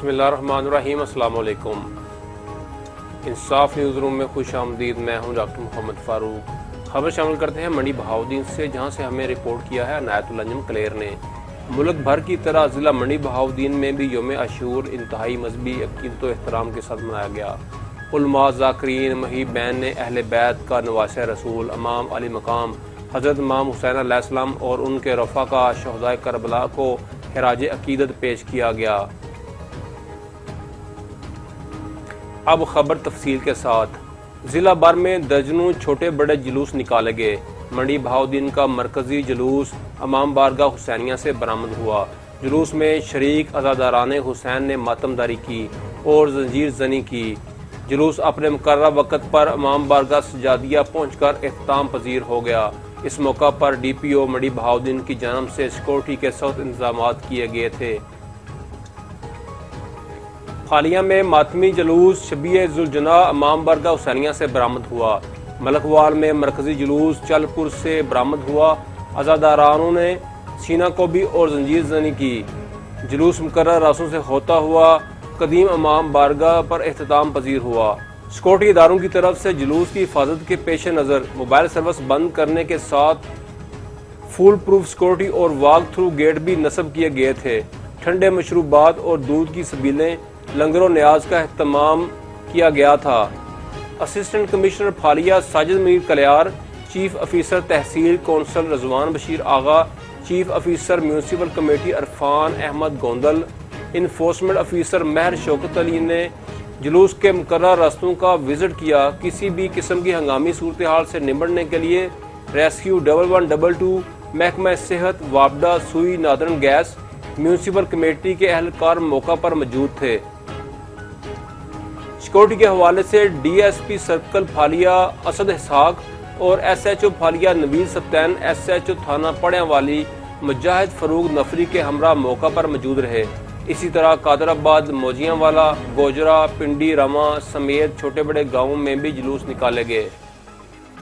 बिस्मिल्लाहिर्रहमानिर्रहीम। अस्सलाम वालेकुम। इंसाफ न्यूज़ रूम में खुश आमदीद। मैं हूं डॉक्टर मोहम्मद फ़ारूक। खबर शामिल करते हैं मंडी बहाउद्दीन से, जहां से हमें रिपोर्ट किया है इनायतुल अंजुम क्लेयर ने। मुल्क भर की तरह ज़िला मंडी बहाउद्दीन में भी यौम आशूर इंतहाई मजहबी अक़ीदत व एहतराम के साथ मनाया गया। उलमा, ज़ाकिरीन, महीब बैन ने अहले बैत का नवासे रसूल इमाम अली मकाम हज़रत इमाम हुसैन अलैहिस्सलाम और उनके रफ़ा का शहदाए करबला को खिराज अक़ीदत पेश किया गया। अब खबर तफसील के साथ। ज़िला भर में दर्जनों छोटे बड़े जुलूस निकाले गए। मंडी बहाउद्दीन का मरकजी जुलूस इमाम बारगाह हुसैनिया से बरामद हुआ। जुलूस में शरीक अज़ादाराने हुसैन ने मातमदारी की और जंजीर जनी की। जुलूस अपने मुकर्रर वक़्त पर इमाम बारगाह सजादिया पहुँचकर इख्तिताम पजीर हो गया। इस मौका पर DPO मंडी बहाउद्दीन की जानब से सिक्योरिटी के सख्त इंतजाम किए गए थे। हालिया में मातमी जुलूस शबीए जुलजना इमाम बारगाह हुसैनिया से बरामद हुआ। मलकवाल में मरकजी जुलूस चलपुर से बरामद हुआ। अज़ादारानों ने सीना कोबी और जंजीर जनी की। जुलूस मुकर्रर रास्तों से होता हुआ कदीम इमाम बारगाह पर इख्तिताम पजीर हुआ। सिक्योरिटी इदारों की तरफ से जुलूस की हिफाजत के पेश नज़र मोबाइल सर्विस बंद करने के साथ फुल प्रूफ सिक्योरिटी और वॉक थ्रू गेट भी नस्ब किए गए थे। ठंडे मशरूबात और दूध की सबीलें, लंगर न्याज का एहतमाम किया गया था। Assistant commissioner Phalia Sajid Mir Kalyar, chief officer tehsil council Rizwan Bashir Agha, chief officer municipal committee Irfan Ahmed Gondal, enforcement officer Mehar Shaukat Ali ने जुलूस के मुकर्रर रास्तों का विजिट किया। किसी भी किस्म की हंगामी सूरत हाल से निपटने के लिए रेस्क्यू 1122, महकमा सेहत, वापडा, सुई, नादरन गैस, म्यूनसिपल कमेटी के अहलकार मौका पर मौजूद थे। सिक्योरिटी के हवाले से DSP सर्कल फालिया असद इसहाक और SHO फालिया नवीद सप्तैन, SHO थाना पड़ियावाली मुजाहिद फरूक नफरी के हमरा मौका पर मौजूद रहे। इसी तरह कादराबाद, मोजियांवाला, गोजरा, पिंडी, रमा समेत छोटे बड़े गाँवों में भी जुलूस निकाले गए।